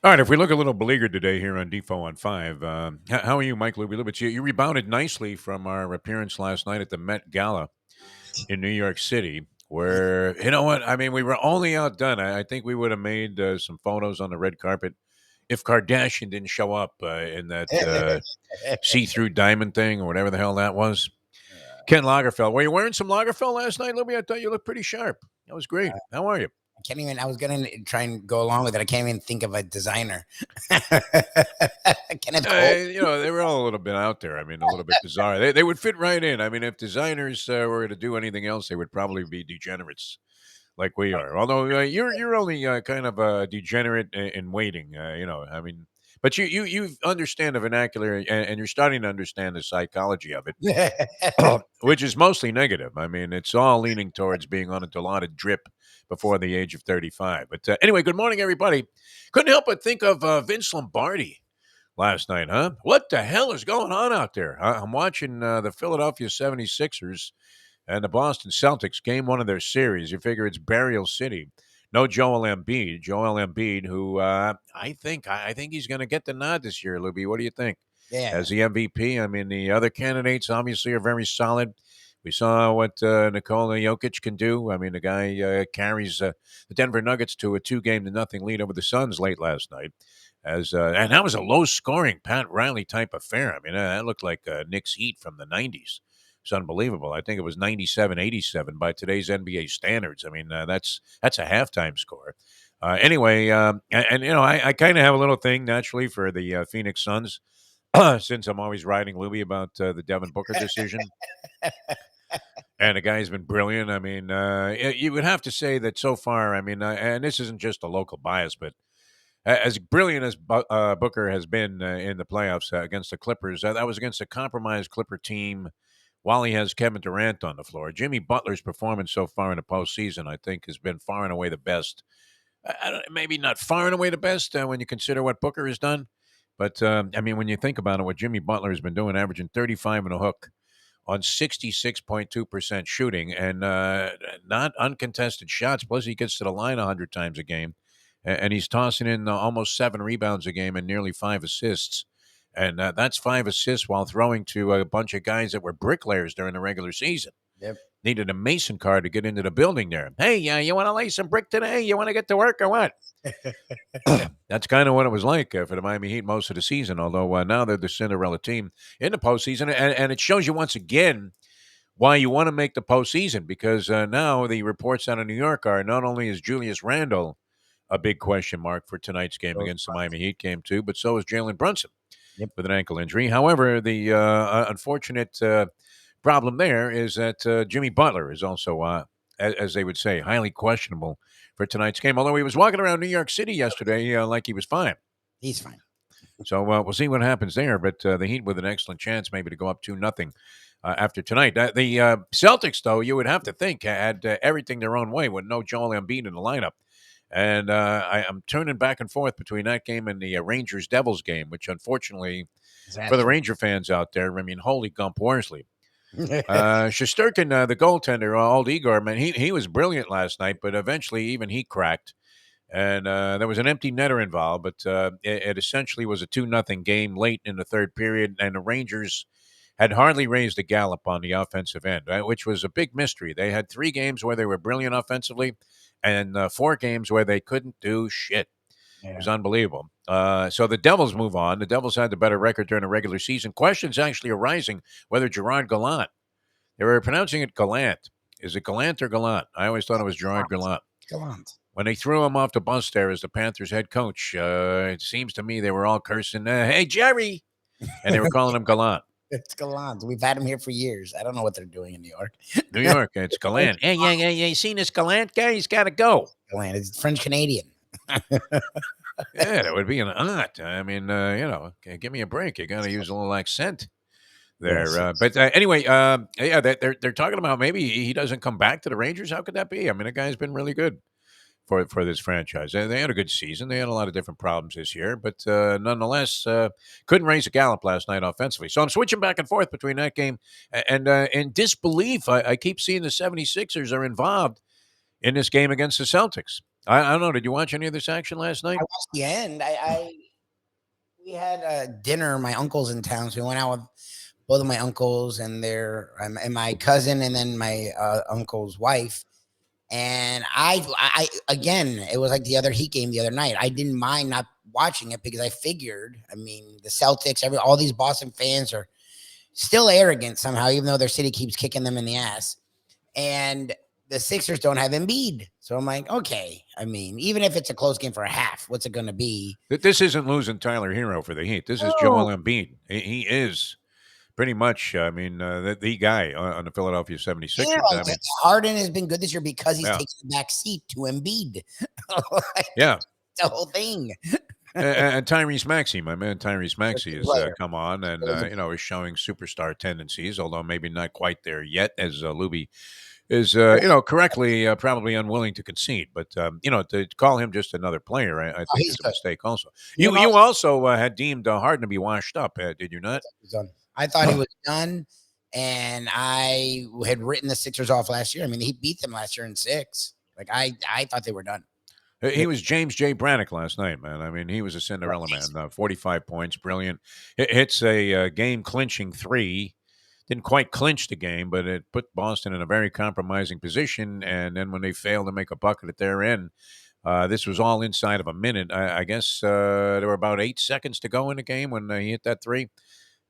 All right, if we look a little beleaguered today here on Defo on 5, how are you, Mike Lubie? Lubitz? You rebounded nicely from our appearance last night at the Met Gala in New York City, where, you know what? I mean, we were only outdone. I think we would have made some photos on the red carpet if Kardashian didn't show up in that see through diamond thing or whatever the hell that was. Ken Lagerfeld. Were you wearing some Lagerfeld last night, Lubie? I thought you looked pretty sharp. That was great. How are you? I can't even. I was gonna try and go along with it. I can't even think of a designer. Kenneth Cole. They were all a little bit out there. I mean, a little bit bizarre. They would fit right in. I mean, if designers were to do anything else, they would probably be degenerates like we are. Although you're only kind of a degenerate in waiting. I mean, but you understand the vernacular, and you're starting to understand the psychology of it, which is mostly negative. I mean, it's all leaning towards being on a dilaudid drip before the age of 35. But anyway, good morning, everybody. Couldn't help but think of Vince Lombardi last night, huh? What the hell is going on out there? I'm watching the Philadelphia 76ers and the Boston Celtics game one of their series. You figure it's Burial City. No Joel Embiid. Joel Embiid, who I think he's going to get the nod this year, Luby. What do you think? Yeah. As the MVP, I mean, the other candidates obviously are very solid. We saw what Nikola Jokic can do. I mean, the guy carries the Denver Nuggets to a 2-0-0 lead over the Suns late last night. And that was a low-scoring Pat Riley type affair. I mean, that looked like Knicks Heat from the '90s. It's unbelievable. I think it was 97-87 by today's NBA standards. I mean, that's a halftime score. Anyway, I kind of have a little thing naturally for the Phoenix Suns, since I'm always writing Luby about the Devin Booker decision. And the guy's been brilliant. I mean, you would have to say that so far. I mean, and this isn't just a local bias, but as brilliant as Booker has been in the playoffs against the Clippers, that was against a compromised Clipper team while he has Kevin Durant on the floor. Jimmy Butler's performance so far in the postseason, I think, has been far and away the best. Maybe not far and away the best when you consider what Booker has done. But, I mean, when you think about it, what Jimmy Butler has been doing, averaging 35 and a hook on 66.2% shooting and not uncontested shots. Plus, he gets to the line 100 times a game. And he's tossing in almost 7 rebounds a game and nearly 5 assists. And that's 5 assists while throwing to a bunch of guys that were bricklayers during the regular season. Yep. Needed a Mason card to get into the building there. Hey, you want to lay some brick today? You want to get to work or what? That's kind of what it was like for the Miami Heat most of the season, although now they're the Cinderella team in the postseason. And it shows you once again why you want to make the postseason, because now the reports out of New York are not only is Julius Randle a big question mark for tonight's game against the Miami Heat game too, but so is Jalen Brunson with an ankle injury. However, the unfortunate problem there is that Jimmy Butler is also, as they would say, highly questionable for tonight's game. Although he was walking around New York City yesterday like he was fine. He's fine. So we'll see what happens there. But the Heat with an excellent chance maybe to go up 2-0 after tonight. The Celtics, though, you would have to think had everything their own way with no Joel Embiid in the lineup. And I'm turning back and forth between that game and the Rangers-Devils game, which unfortunately, for the Ranger fans out there, I mean, holy Gump Worsley. Shesterkin, the goaltender, old Igor, man, he was brilliant last night, but eventually even he cracked. And there was an empty netter involved, but it essentially was a 2-0 game late in the third period, and the Rangers had hardly raised a gallop on the offensive end, which was a big mystery. They had 3 games where they were brilliant offensively, and 4 games where they couldn't do shit. It was unbelievable. So the Devils move on. The Devils had the better record during the regular season. Questions actually arising whether Gerard Gallant, they were pronouncing it Gallant. Is it Gallant or Gallant? I always thought it was Gerard Gallant. Gallant. When they threw him off the bus there as the Panthers head coach, it seems to me they were all cursing, hey, Jerry, and they were calling him Gallant. It's Gallant. We've had him here for years. I don't know what they're doing in New York. New York, it's Gallant. Hey, yeah, you seen this Gallant guy? He's got to go. Gallant. It's French-Canadian. Yeah, that would be an aunt. I mean, give me a break. You got to use a little accent there. Yes. But anyway, yeah, they're talking about maybe he doesn't come back to the Rangers. How could that be? I mean, the guy's been really good for this franchise. They had a good season. They had a lot of different problems this year, but nonetheless, couldn't raise a gallop last night offensively. So I'm switching back and forth between that game and in disbelief, I keep seeing the 76ers are involved in this game against the Celtics. I don't know. Did you watch any of this action last I night? watched the end. We had dinner. My uncle's in town, so we went out with both of my uncles and and my cousin, and then my uncle's wife. And I again, it was like the other Heat game the other night. I didn't mind not watching it because I figured, I mean, the Celtics, all these Boston fans are still arrogant somehow, even though their city keeps kicking them in the ass. And the Sixers don't have Embiid. So I'm like, okay. I mean, even if it's a close game for a half, what's it going to be? This isn't losing Tyler Hero for the Heat. This is No. Joel Embiid. He is pretty much, I mean, the guy on the Philadelphia Yeah, 76ers. I like mean, Harden has been good this year because he's yeah, taking the back seat to Embiid. Like, yeah. the whole thing. And Tyrese Maxey, my man Tyrese Such Maxey a has player. come on and Really good is showing superstar tendencies, although maybe not quite there yet, as Lubie is player. correctly probably unwilling to concede. But to call him just another player, I Oh, think he's is a good. mistake. Also, Him you also also had deemed Harden to be washed up, did you not? was done. I thought he was done, and I had written the Sixers off last year. I mean, he beat them last year in six. Like I thought they were done. He was James J. Brannick last night, man. I mean, he was a Cinderella man. Amazing. 45 points, brilliant. Hits a game clinching three. Didn't quite clinch the game, but it put Boston in a very compromising position. And then when they failed to make a bucket at their end, this was all inside of a minute. I guess there were about 8 seconds to go in the game when he hit that three.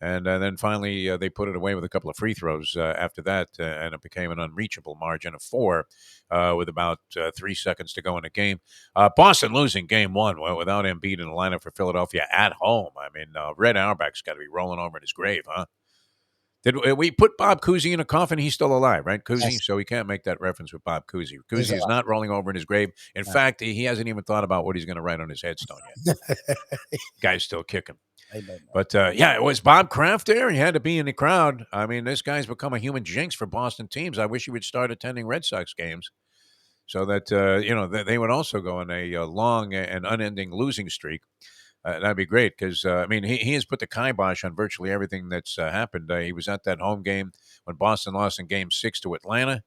And then finally, they put it away with a couple of free throws after that, and it became an unreachable margin of four with about 3 seconds to go in the game. Boston losing game one without Embiid in the lineup for Philadelphia at home. I mean, Red Auerbach's got to be rolling over in his grave, huh? Did we put Bob Cousy in a coffin? He's still alive, right? Cousy? Yes, So we can't make that reference with Bob Cousy. he's Cousy is not rolling over in his grave. In fact, he hasn't even thought about what he's going to write on his headstone yet. Guy's still kicking. I don't know. But yeah, it was Bob Kraft there. He had to be in the crowd. I mean, this guy's become a human jinx for Boston teams. I wish he would start attending Red Sox games so that they would also go on a long and unending losing streak. That'd be great because I mean he has put the kibosh on virtually everything that's happened. He was at that home game when Boston lost in Game 6 to Atlanta,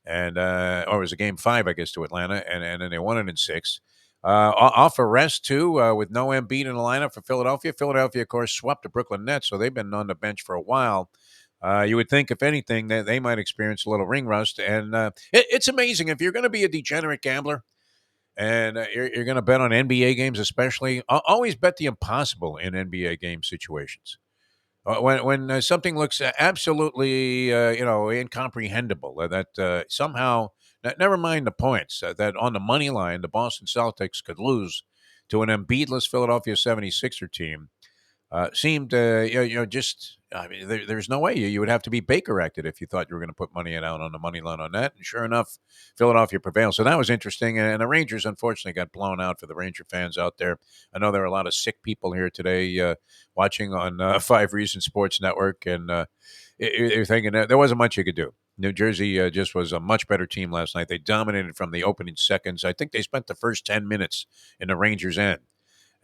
and or it was a Game 5, I guess, to Atlanta, and then they won it in six. Off a rest too, with no Embiid in the lineup for Philadelphia. Philadelphia, of course, swept the Brooklyn Nets, so they've been on the bench for a while. You would think, if anything, that they might experience a little ring rust. And it's amazing if you're going to be a degenerate gambler and you're going to bet on NBA games, especially. Always bet the impossible in NBA game situations. When something looks absolutely incomprehensible, that somehow, never mind the points, that on the money line the Boston Celtics could lose to an Embiidless Philadelphia 76er team, seemed just, I mean, there's no way you would have to be Baker acted if you thought you were going to put money out on the money line on that. And sure enough, Philadelphia prevailed. So that was interesting. And the Rangers unfortunately got blown out for the Ranger fans out there. I know there are a lot of sick people here today watching on Five Reasons Sports Network, and you're thinking that there wasn't much you could do. New Jersey just was a much better team last night. They dominated from the opening seconds. I think they spent the first 10 minutes in the Rangers' end,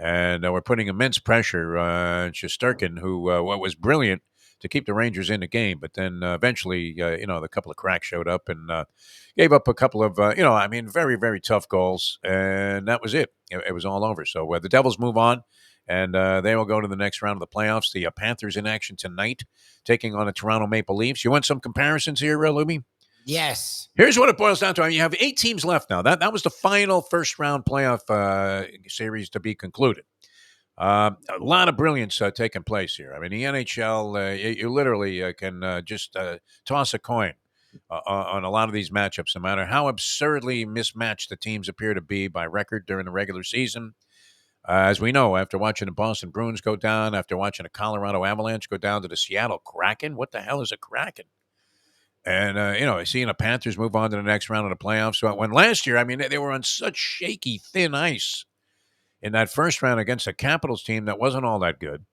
and we're putting immense pressure on Shesterkin, who was brilliant to keep the Rangers in the game. But then eventually, the couple of cracks showed up and gave up a couple of, I mean, very, very tough goals. And that was it. It was all over. So the Devils move on, and they will go to the next round of the playoffs. The Panthers in action tonight, taking on the Toronto Maple Leafs. You want some comparisons here, Lubie? Yes. Here's what it boils down to. I mean, you have 8 teams left now. That was the final first round playoff series to be concluded. A lot of brilliance taking place here. I mean, the NHL, you literally can just toss a coin on a lot of these matchups, no matter how absurdly mismatched the teams appear to be by record during the regular season. As we know, after watching the Boston Bruins go down, after watching the Colorado Avalanche go down to the Seattle Kraken, what the hell is a Kraken? And, seeing the Panthers move on to the next round of the playoffs. So when last year, I mean, they were on such shaky, thin ice in that first round against a Capitals team that wasn't all that good.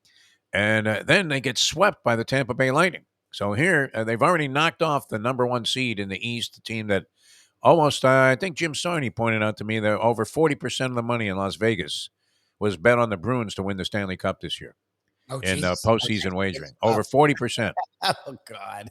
And then they get swept by the Tampa Bay Lightning. So here, they've already knocked off the number one seed in the East, the team that almost, I think Jim Sarney pointed out to me that over 40% of the money in Las Vegas was bet on the Bruins to win the Stanley Cup this year Oh in Jesus. postseason wagering. Over 40%. Oh God.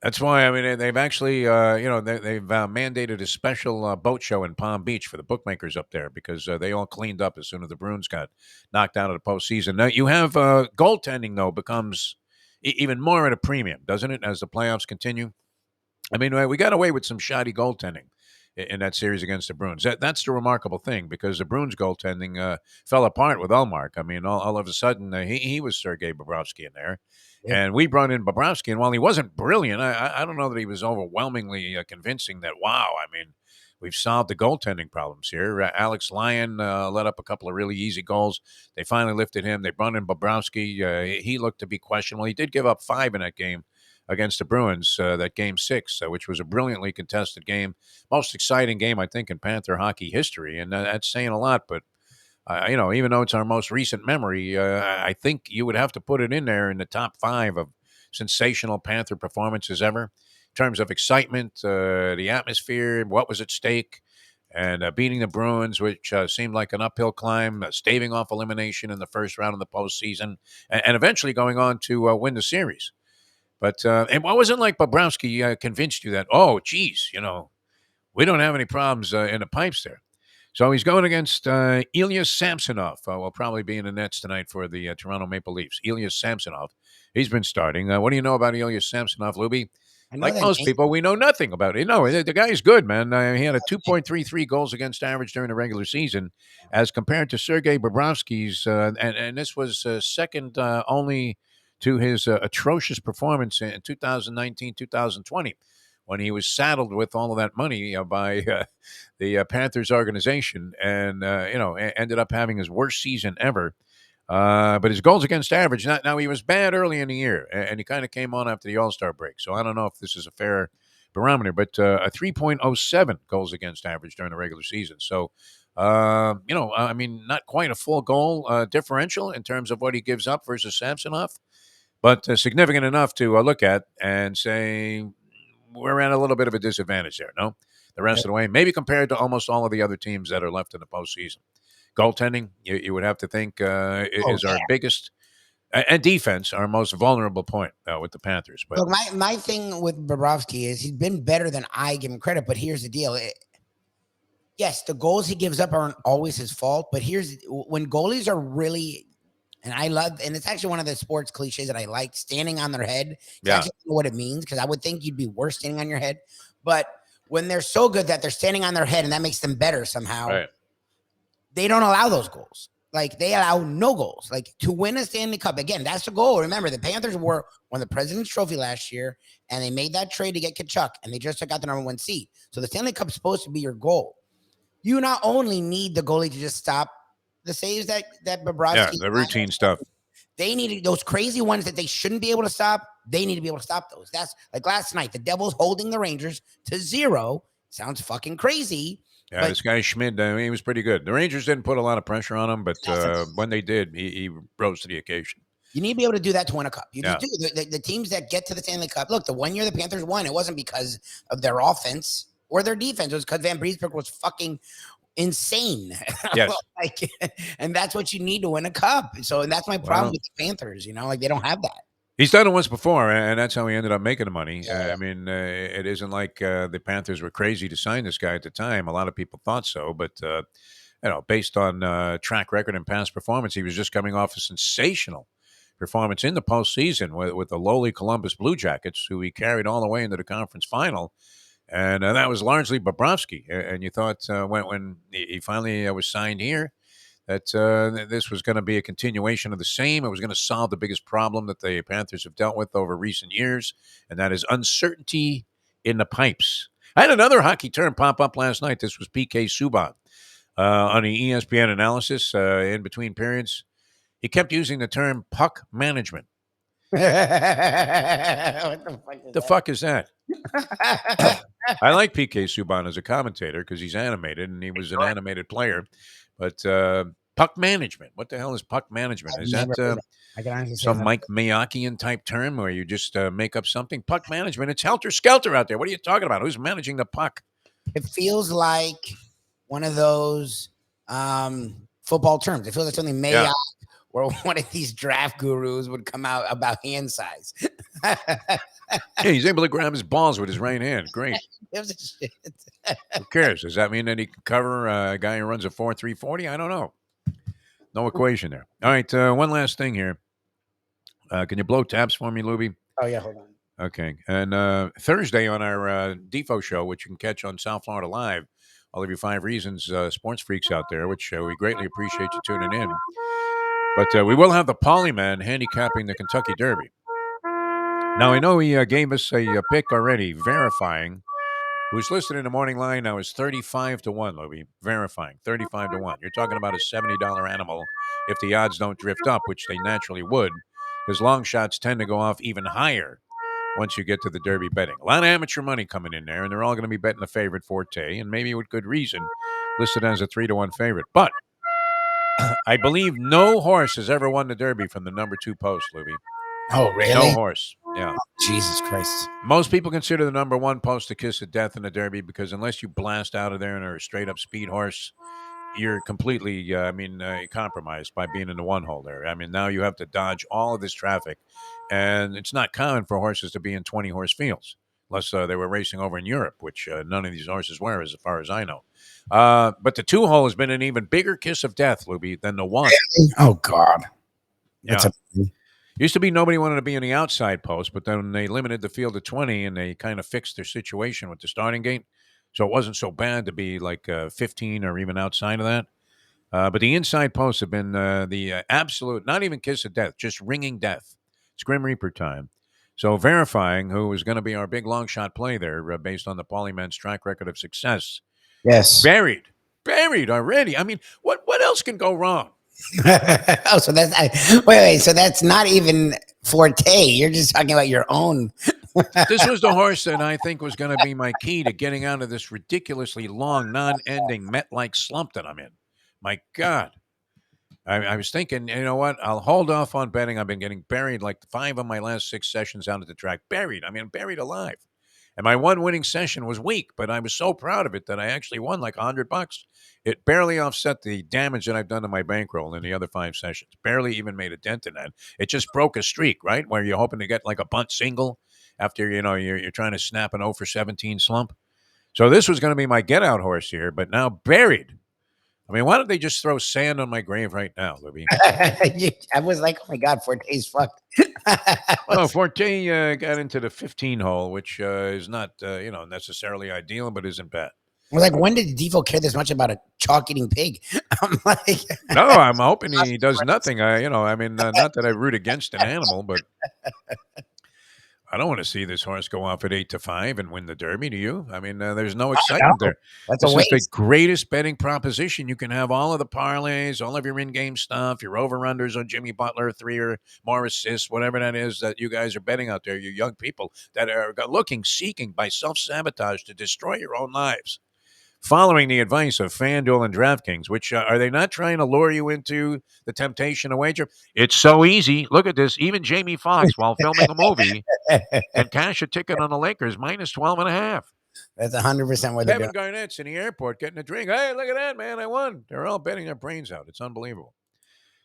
That's why I mean they've actually they've mandated a special boat show in Palm Beach for the bookmakers up there because they all cleaned up as soon as the Bruins got knocked out of the postseason. Now you have goaltending though becomes even more at a premium, doesn't it, as the playoffs continue? I mean, we got away with some shoddy goaltending in that series against the Bruins. That's the remarkable thing because the Bruins goaltending fell apart with Ullmark. I mean, all of a sudden he was Sergei Bobrovsky in there, Yep. and we brought in Bobrovsky. And while he wasn't brilliant, I don't know that he was overwhelmingly convincing. That wow, I mean. We've solved the goaltending problems here. Alex Lyon let up a couple of really easy goals. They finally lifted him. They brought in Bobrovsky. He looked to be questionable. He did give up 5 in that game against the Bruins, that game 6, which was a brilliantly contested game, most exciting game I think in Panther hockey history, and that's saying a lot. But even though it's our most recent memory, I think you would have to put it in there in the top 5 of sensational Panther performances ever, in terms of excitement, the atmosphere, what was at stake. And beating the Bruins, which seemed like an uphill climb, staving off elimination in the first round of the postseason, and eventually going on to win the series. But and what was it like Bobrovsky convinced you that, oh, geez, we don't have any problems in the pipes there. So he's going against Ilya Samsonov. Will probably be in the nets tonight for the Toronto Maple Leafs. Ilya Samsonov. He's been starting. What do you know about Ilya Samsonov, Lubie? I know Like that most name. people, we know nothing about it. No, the guy's good, man. He had a 2.33 goals against average during the regular season, as compared to Sergei Bobrovsky's, and this was second only to his atrocious performance in 2019, 2020, when he was saddled with all of that money by the Panthers organization, and ended up having his worst season ever. But his goals against average, now he was bad early in the year, and he kind of came on after the All Star break. So I don't know if this is a fair barometer, but a 3.07 goals against average during the regular season. So, I mean, not quite a full goal differential in terms of what he gives up versus Samsonov, but significant enough to look at and say we're at a little bit of a disadvantage there, no? The rest of the way, maybe compared to almost all of the other teams that are left in the postseason. Goaltending, you would have to think, Oh is yeah. our biggest, and defense, our most vulnerable point with the Panthers. But Look, my thing with Bobrovsky is he's been better than I give him credit. But here's the deal: yes, the goals he gives up aren't always his fault. But here's when goalies are really, and I love, and it's actually one of the sports cliches that I like, standing on their head. It's yeah, actually what it means because I would think you'd be worse standing on your head. But when they're so good that they're standing on their head and that makes them better somehow, right. they don't allow those goals. Like they allow no goals. Like to win a Stanley Cup again, that's the goal. Remember, the Panthers won the President's Trophy last year, and they made that trade to get Kachuk, and they just took out the number 1 seed. So the Stanley Cup is supposed to be your goal. You not only need the goalie to just stop the saves that Yeah, Bobrovsky, the routine stuff. they needed those crazy ones that they shouldn't be able to stop. They need to be able to stop those. That's like last night, the Devils holding the Rangers to 0. Sounds fucking crazy, Yeah, but this guy Schmidt, he was pretty good. The Rangers didn't put a lot of pressure on him, but that's a when they did, he rose to the occasion. you need to be able to do that to win a cup. You just Yeah, do. The teams that get to the Stanley Cup, look, the 1 year the Panthers won, it wasn't because of their offense or their defense. It was because Van Briesbroek was fucking insane. yes. Like, and that's what you need to win a cup. So, and that's my problem Well, with the Panthers. Like they don't have that. he's done it once before, and that's how he ended up making the money. Yeah, I mean, it isn't like the Panthers were crazy to sign this guy at the time. A lot of people thought so, but based on track record and past performance, he was just coming off a sensational performance in the postseason with the lowly Columbus Blue Jackets, who he carried all the way into the conference final. And that was largely Bobrovsky. And you thought when he finally was signed here that this was going to be a continuation of the same. It was going to solve the biggest problem that the Panthers have dealt with over recent years, and that is uncertainty in the pipes. I had another hockey term pop up last night. This was PK Subban on the ESPN analysis in between periods. He kept using the term puck management. what the fuck is The that? fuck is that? I like PK Subban as a commentator because he's animated and he was an animated player. But puck management, what the hell is puck management? I've Is never that heard that. I can honestly say some that. Mike Miyakian type term where you just make up something? Puck management. It's helter skelter out there. What are you talking about? Who's managing the puck? It feels like one of those football terms. It feels like something Yeah. Mayock or one of these draft gurus would come out about hand size. Yeah, he's able to grab his balls with his right hand. Great. Gives a shit. Who cares? Does that mean that he can cover a guy who runs a 4.340? I don't know. No equation there. All right, one last thing here. Can you blow taps for me, Lubie? Oh yeah, hold on. Okay. And Thursday on our Defo show, which you can catch on South Florida Live, all of you 5 Reasons sports freaks out there, which we greatly appreciate you tuning in. But we will have the Polyman handicapping the Kentucky Derby. Now, I know he gave us a pick already, verifying. Who's listed in the morning line now is 35 to 1, Lobie. Verifying 35 to 1. You're talking about a $70 animal if the odds don't drift up, which they naturally would, because long shots tend to go off even higher once you get to the Derby betting. A lot of amateur money coming in there, and they're all going to be betting the favorite Forte, and maybe with good reason, listed as a 3 to 1 favorite. But I believe no horse has ever won the Derby from the number 2 post, Lubie. Oh No really? horse. Yeah. Jesus Christ. Most people consider the number 1 post the kiss of death in the Derby because unless you blast out of there and are a straight up speed horse, you're completely, compromised by being in the 1 hole there. I mean, now you have to dodge all of this traffic, and it's not common for horses to be in 20 horse fields unless they were racing over in Europe, which none of these horses were, as far as I know. But the 2 hole has been an even bigger kiss of death, Luby, than the 1. Oh God. That's Yeah. a Used to be nobody wanted to be in the outside post, but then they limited the field to 20 and they kind of fixed their situation with the starting gate. So it wasn't so bad to be like 15 or even outside of that. But the inside posts have been the absolute, not even kiss of death, just ringing death. It's Grim Reaper time. So verifying who is going to be our big long shot play there based on the Polyman's track record of success. yes. Buried already. I mean, what else can go wrong? Oh, so wait. So that's not even Forte. You're just talking about your own. This was the horse that I think was going to be my key to getting out of this ridiculously long, non-ending Met-like slump that I'm in. My God. I was thinking, you know what? I'll hold off on betting. I've been getting buried like 5 of my last 6 sessions out at the track. Buried. I mean, buried alive. And my one winning session was weak, but I was so proud of it that I actually won like $100. It barely offset the damage that I've done to my bankroll in the other 5 sessions. Barely even made a dent in that. It just broke a streak, right? Where you're hoping to get like a bunt single after, you're trying to snap an 0 for 17 slump. So this was going to be my get out horse here, but now buried. I mean, why don't they just throw sand on my grave right now, Libby? I was like, oh my God, Forte's fucked. Well, Forte got into the 15 hole, which is not, necessarily ideal, but isn't bad. We're like, when did Defo care this much about a chalk eating pig? I'm like, No, I'm hoping he does nothing. Not that I root against an animal, but I don't want to see this horse go off at 8 to 5 and win the Derby. Do you? I mean, there's no excitement no, there. that's a This is the waste. greatest betting proposition. You can have all of the parlays, all of your in-game stuff, your over/unders on Jimmy Butler, 3 or more assists, whatever that is that you guys are betting out there. You young people that are seeking by self-sabotage to destroy your own lives. Following the advice of FanDuel and DraftKings, which are they not trying to lure you into the temptation of wager? It's so easy. Look at this. Even Jamie Foxx, while filming a movie, can cash a ticket on the Lakers minus 12.5. That's 100% what they're Kevin doing. Garnett's in the airport getting a drink. Hey, look at that, man. I won. They're all betting their brains out. It's unbelievable.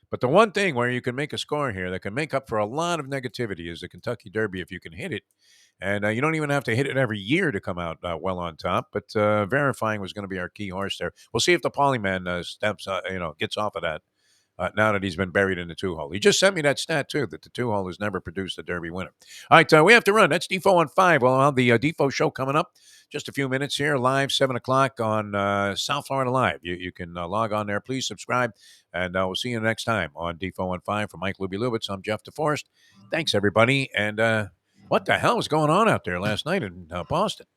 But the one thing where you can make a score here that can make up for a lot of negativity is the Kentucky Derby if you can hit it. And you don't even have to hit it every year to come out well on top. But verifying was going to be our key horse there. We'll see if the Polyman gets off of that now that he's been buried in the 2 hole. He just sent me that stat, too, that the 2 hole has never produced a Derby winner. All right, we have to run. That's Defo on 5. We'll have the Defo show coming up just a few minutes here, live, 7 o'clock on South Florida Live. You can log on there. Please subscribe, and we'll see you next time on Defo on 5. For Mike Lubie Lubitz, I'm Jeff DeForest. Thanks, everybody. And what the hell was going on out there last night in Boston?